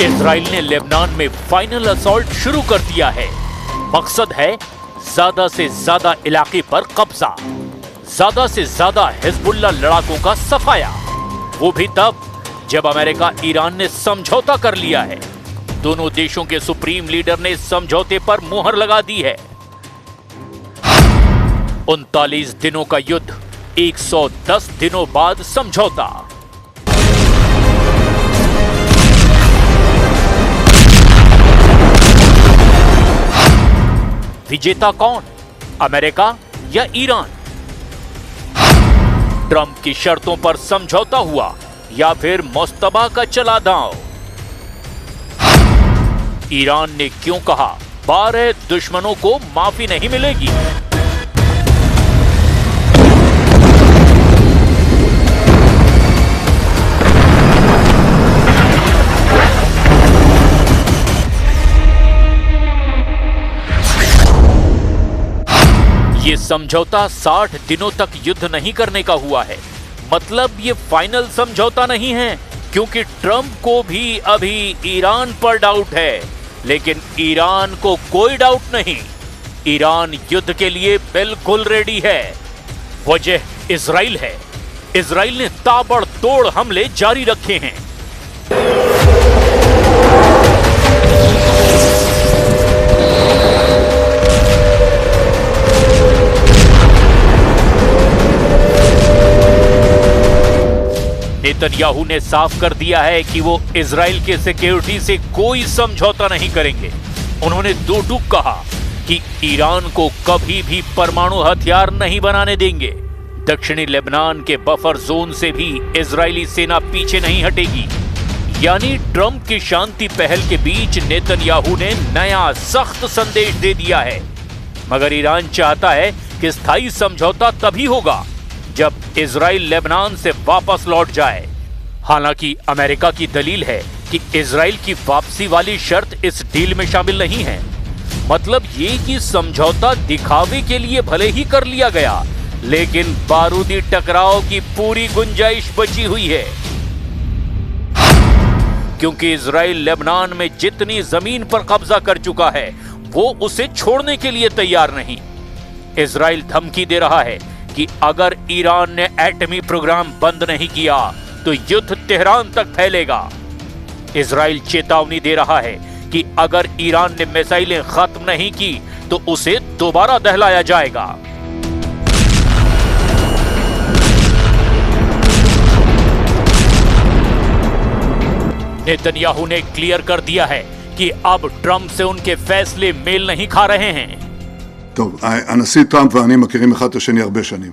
Israel ने Lebanon में final assault शुरू कर दिया है। मकसद है ज्यादा से ज्यादा इलाके पर कब्जा, ज्यादा से ज्यादा हिजबुल्लाह लड़ाकों का सफाया। वो भी तब जब अमेरिका ईरान ने समझौता कर लिया है। दोनों देशों के सुप्रीम लीडर ने समझौते पर मुहर लगा दी है। 39 दिनों का युद्ध, 110 दिनों बाद समझौता। विजेता कौन, अमेरिका या ईरान? ट्रंप की शर्तों पर समझौता हुआ या फिर मुस्तबा का चला दांव? ईरान ने क्यों कहा 12 दुश्मनों को माफी नहीं मिलेगी? ये समझौता 60 दिनों तक युद्ध नहीं करने का हुआ है। मतलब ये फाइनल समझौता नहीं है, क्योंकि ट्रंप को भी अभी ईरान पर डाउट है। लेकिन ईरान को कोई डाउट नहीं, ईरान युद्ध के लिए बिल्कुल रेडी है। वजह इजराइल है। इजराइल ने ताबड़तोड़ हमले जारी रखे हैं। नेतन्याहू ने साफ कर दिया है कि वो इजराइल के सिक्योरिटी से कोई समझौता नहीं करेंगे। उन्होंने दो टूक कहा कि ईरान को कभी भी परमाणु हथियार नहीं बनाने देंगे। दक्षिणी लेबनान के बफर जोन से भी इजरायली सेना पीछे नहीं हटेगी। यानी ट्रंप की शांति पहल के बीच नेतन्याहू ने नया सख्त संदेश दे दिया है। मगर ईरान चाहता है कि स्थायी समझौता तभी होगा जब इजराइल लेबनान से वापस लौट जाए। हालांकि अमेरिका की दलील है कि इजराइल की वापसी वाली शर्त इस डील में शामिल नहीं है। मतलब ये कि समझौता दिखावे के लिए भले ही कर लिया गया, लेकिन बारूदी टकराव की पूरी गुंजाइश बची हुई है। क्योंकि इजराइल लेबनान में जितनी जमीन पर कब्जा कर चुका है, वो उसे छोड़ने के लिए तैयार नहीं। इजराइल धमकी दे रहा है कि अगर ईरान ने एटमी प्रोग्राम बंद नहीं किया तो युद्ध तेहरान तक फैलेगा। इजराइल चेतावनी दे रहा है कि अगर ईरान ने मिसाइलें खत्म नहीं की तो उसे दोबारा दहलाया जाएगा। नेतन्याहू ने क्लियर कर दिया है कि अब ट्रंप से उनके फैसले मेल नहीं खा रहे हैं। טוב, הנשיא טראמפ ואני מכירים אחד את השני הרבה שנים.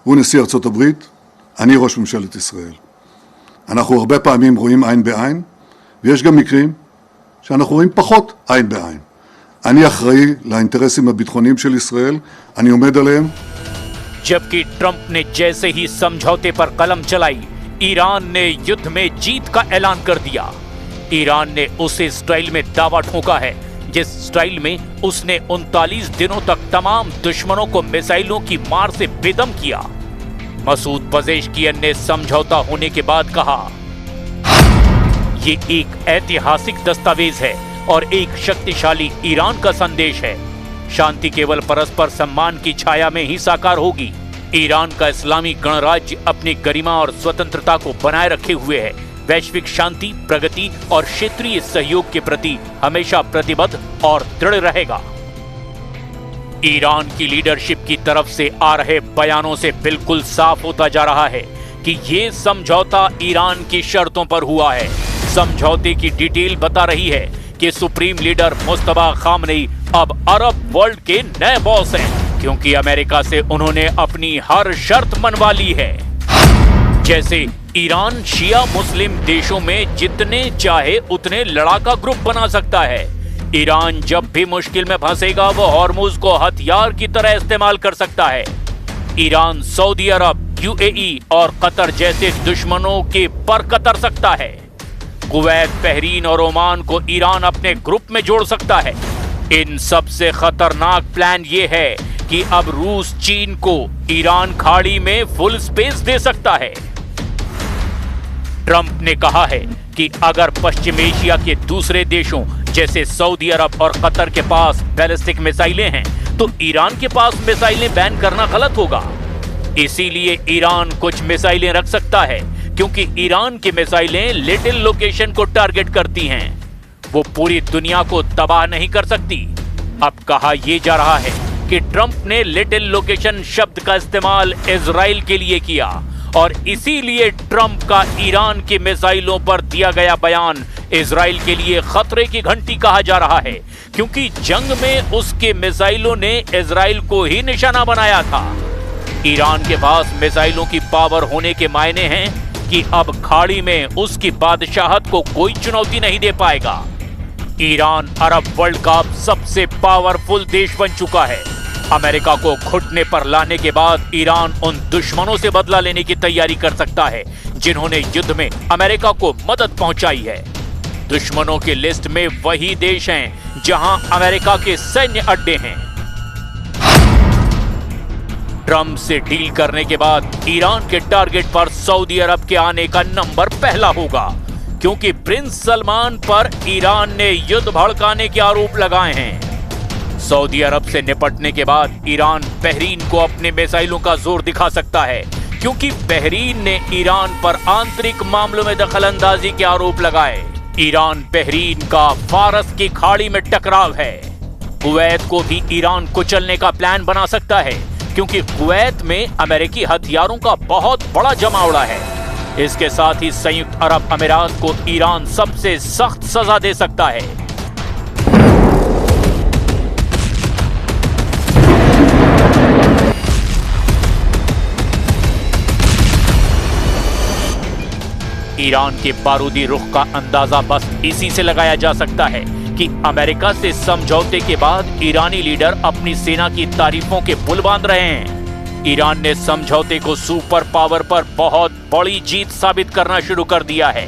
הוא נשיא ארצות הברית, אני ראש ממשלת ישראל. אנחנו הרבה פעמים רואים עין בעין, ויש גם מקרים שאנחנו רואים פחות עין בעין. אני אחראי לאינטרסים הביטחוניים של ישראל, אני עומד עליהם. जबकि ट्रंप ने जैसे ही समझौते पर कलम चलाई, ईरान ने युद्ध में जीत का ऐलान कर दिया। ईरान ने उसे स्टाइल में दावा ठोका है जिस स्टाइल में उसने 39 दिनों तक तमाम दुश्मनों को मिसाइलों की मार से बेदम किया। मसूद पजेश्कियन ने समझौता होने के बाद कहा, ये एक ऐतिहासिक दस्तावेज है और एक शक्तिशाली ईरान का संदेश है। शांति केवल परस्पर सम्मान की छाया में ही साकार होगी। ईरान का इस्लामी गणराज्य अपनी गरिमा और स्वतंत्रता को बनाए रखे हुए है। वैश्विक शांति, प्रगति और क्षेत्रीय सहयोग के प्रति हमेशा प्रतिबद्ध और दृढ़ रहेगा। ईरान की लीडरशिप की तरफ से आ रहे बयानों से बिल्कुल साफ होता जा रहा है कि ये समझौता ईरान की शर्तों पर हुआ है। समझौते की डिटेल बता रही है कि सुप्रीम लीडर मुस्तबा खामनेई अब अरब वर्ल्ड के नए बॉस हैं, क्योंकि अमेरिका से उन्होंने अपनी हर शर्त मनवा ली है। जैसे ईरान शिया मुस्लिम देशों में जितने चाहे उतने लड़ाका ग्रुप बना सकता है। ईरान जब भी मुश्किल में फंसेगा वो हॉर्मुज को हथियार की तरह इस्तेमाल कर सकता है। ईरान सऊदी अरब, यूएई और कतर जैसे दुश्मनों के पर कतर सकता है। कुवैत, बहरीन और ओमान को ईरान अपने ग्रुप में जोड़ सकता है। इन सबसे खतरनाक प्लान ये है कि अब रूस चीन को ईरान खाड़ी में फुल स्पेस दे सकता है। ट्रंप ने कहा है कि अगर पश्चिम एशिया के दूसरे देशों जैसे सऊदी अरब और कतर के पास बैलिस्टिक मिसाइलें हैं तो ईरान के पास मिसाइलें बैन करना गलत होगा। इसीलिए ईरान कुछ मिसाइलें रख सकता है क्योंकि ईरान की मिसाइलें लिटिल लोकेशन को टारगेट करती हैं, वो पूरी दुनिया को तबाह नहीं कर सकती। अब कहा यह जा रहा है कि ट्रंप ने लिटिल लोकेशन शब्द का इस्तेमाल इजराइल के लिए किया और इसीलिए ट्रंप का ईरान की मिसाइलों पर दिया गया बयान इजराइल के लिए खतरे की घंटी कहा जा रहा है, क्योंकि जंग में उसके मिसाइलों ने इजराइल को ही निशाना बनाया था। ईरान के पास मिसाइलों की पावर होने के मायने हैं कि अब खाड़ी में उसकी बादशाहत को कोई चुनौती नहीं दे पाएगा। ईरान अरब वर्ल्ड का सबसे पावरफुल देश बन चुका है। अमेरिका को घुटने पर लाने के बाद ईरान उन दुश्मनों से बदला लेने की तैयारी कर सकता है जिन्होंने युद्ध में अमेरिका को मदद पहुंचाई है। दुश्मनों की लिस्ट में वही देश हैं जहां अमेरिका के सैन्य अड्डे हैं। ट्रंप से डील करने के बाद ईरान के टारगेट पर सऊदी अरब के आने का नंबर पहला होगा, क्योंकि प्रिंस सलमान पर ईरान ने युद्ध भड़काने के आरोप लगाए हैं। सऊदी अरब से निपटने के बाद ईरान बहरीन को अपने मिसाइलों का जोर दिखा सकता है, क्योंकि बहरीन ने ईरान पर आंतरिक मामलों में दखलंदाजी के आरोप लगाए। ईरान बहरीन का फारस की खाड़ी में टकराव है। कुवैत को भी ईरान कुचलने का प्लान बना सकता है, क्योंकि कुवैत में अमेरिकी हथियारों का बहुत बड़ा जमावड़ा है। इसके साथ ही संयुक्त अरब अमीरात को ईरान सबसे सख्त सजा दे सकता है। ईरान के बारूदी रुख का अंदाजा बस इसी से लगाया जा सकता है कि अमेरिका से समझौते के बाद ईरानी लीडर अपनी सेना की तारीफों के पुल बांध रहे हैं। ईरान ने समझौते को सुपर पावर पर बहुत बड़ी जीत साबित करना शुरू कर दिया है।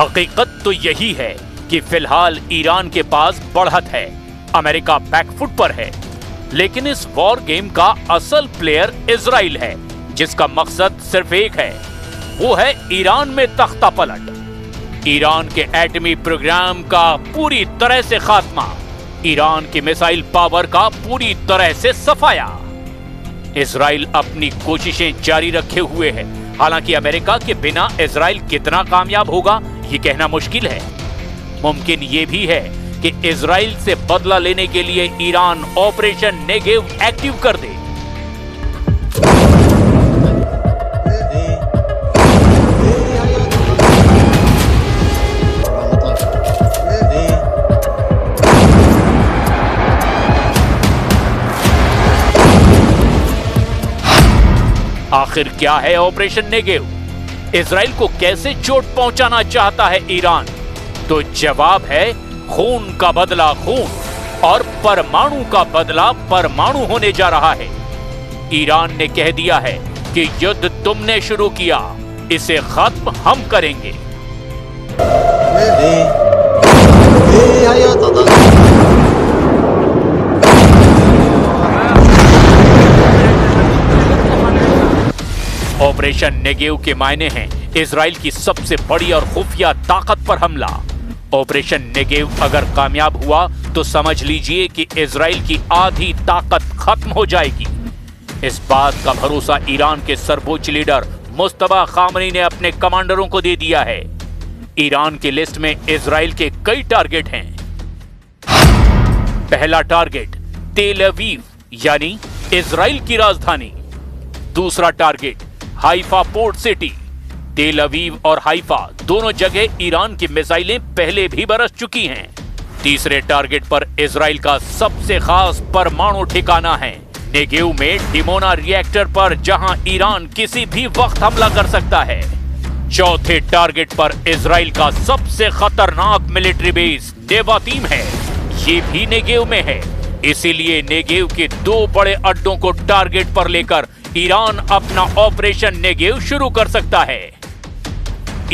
हकीकत तो यही है कि फिलहाल ईरान के पास बढ़त है, अमेरिका बैकफुट पर है, लेकिन इस वॉर गेम का असल प्लेयर इजराइल है, जिसका मकसद सिर्फ एक है, वो है ईरान में तख्ता पलट, ईरान के एटमी प्रोग्राम का पूरी तरह से खात्मा, ईरान की मिसाइल पावर का पूरी तरह से सफाया। इजराइल अपनी कोशिशें जारी रखे हुए है। हालांकि अमेरिका के बिना इजराइल कितना कामयाब होगा ये कहना मुश्किल है। मुमकिन ये भी है कि इजराइल से बदला लेने के लिए ईरान ऑपरेशन नेगेव एक्टिव कर दे। आखिर क्या है ऑपरेशन नेगेव? इजराइल को कैसे चोट पहुंचाना चाहता है ईरान? तो जवाब है खून का बदला खून और परमाणु का बदला परमाणु होने जा रहा है। ईरान ने कह दिया है कि युद्ध तुमने शुरू किया, इसे खत्म हम करेंगे। ऑपरेशन नेगेव के मायने हैं इजराइल की सबसे बड़ी और खुफिया ताकत पर हमला। ऑपरेशन नेगेव अगर कामयाब हुआ तो समझ लीजिए कि इजराइल की आधी ताकत खत्म हो जाएगी। इस बात का भरोसा ईरान के सर्वोच्च लीडर मुस्तफा खामनी ने अपने कमांडरों को दे दिया है। ईरान की लिस्ट में इजराइल के कई टारगेट हैं। पहला टारगेट तेल अवीव यानी इजराइल की राजधानी। दूसरा टारगेट हाइफा पोर्ट सिटी। तेल अवीव और हाइफा दोनों जगह ईरान की मिसाइलें पहले भी बरस चुकी हैं। तीसरे टारगेट पर इजराइल का सबसे खास परमाणु ठिकाना है नेगेव में डिमोना रिएक्टर पर जहां ईरान किसी भी वक्त हमला कर सकता है। चौथे टारगेट पर इजराइल का सबसे खतरनाक मिलिट्री बेस नेवातीम है, ये भी नेगेव में है। इसीलिए नेगेव के 2 बड़े अड्डों को टारगेट पर लेकर ईरान अपना ऑपरेशन नेगेव शुरू कर सकता है।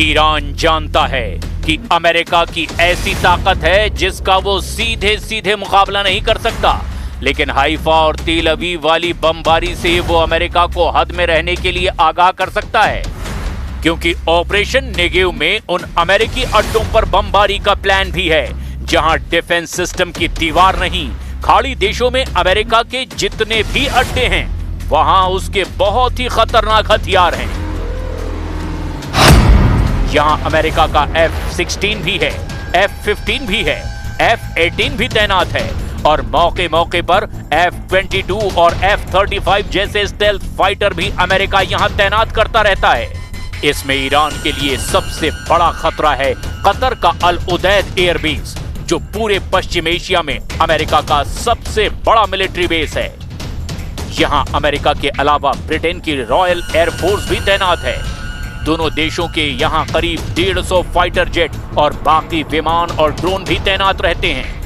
ईरान जानता है कि अमेरिका की ऐसी ताकत है जिसका वो सीधे सीधे मुकाबला नहीं कर सकता, लेकिन हाइफा और तेल अवीव वाली बमबारी से वो अमेरिका को हद में रहने के लिए आगाह कर सकता है, क्योंकि ऑपरेशन नेगेव में उन अमेरिकी अड्डों पर बमबारी का प्लान भी है जहां डिफेंस सिस्टम की दीवार नहीं, खाड़ी देशों में अमेरिका के जितने भी अड्डे हैं वहां उसके बहुत ही खतरनाक हथियार हैं। यहां अमेरिका का F-16 भी है, F-15 भी है, F-18 भी तैनात है और मौके मौके पर F-22 और F-35 जैसे स्टेल्थ फाइटर भी अमेरिका यहां तैनात करता रहता है। इसमें ईरान के लिए सबसे बड़ा खतरा है कतर का अल उदैद एयरबेस, जो पूरे पश्चिम एशिया में अमेरिका का सबसे बड़ा मिलिट्री बेस है। यहां अमेरिका के अलावा ब्रिटेन की रॉयल एयरफोर्स भी तैनात है। दोनों देशों के यहां करीब 150 फाइटर जेट और बाकी विमान और ड्रोन भी तैनात रहते हैं।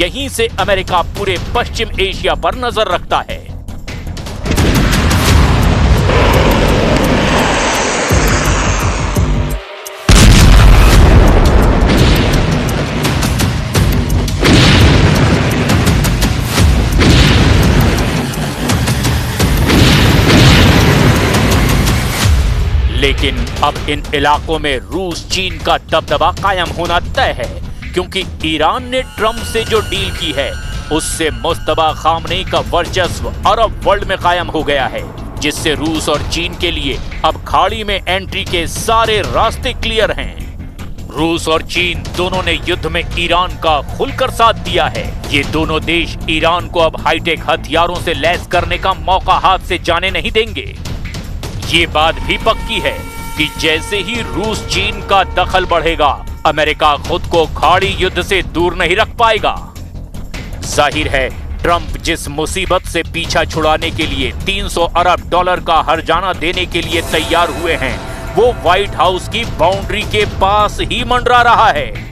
यहीं से अमेरिका पूरे पश्चिम एशिया पर नजर रखता है। लेकिन अब इन इलाकों में रूस चीन का दबदबा कायम होना तय है, क्योंकि ईरान ने ट्रंप से जो डील की है उससे मुस्तबा खामनेई का वर्चस्व अरब वर्ल्ड में कायम हो गया है, जिससे रूस और चीन के लिए अब खाड़ी में एंट्री के सारे रास्ते क्लियर हैं। रूस और चीन दोनों ने युद्ध में ईरान का खुलकर साथ दिया है। ये दोनों देश ईरान को अब हाईटेक हथियारों से लैस करने का मौका हाथ से जाने नहीं देंगे। ये बात भी पक्की है कि जैसे ही रूस चीन का दखल बढ़ेगा, अमेरिका खुद को खाड़ी युद्ध से दूर नहीं रख पाएगा। जाहिर है ट्रंप जिस मुसीबत से पीछा छुड़ाने के लिए 300 अरब डॉलर का हर्जाना देने के लिए तैयार हुए हैं, वो व्हाइट हाउस की बाउंड्री के पास ही मंडरा रहा है।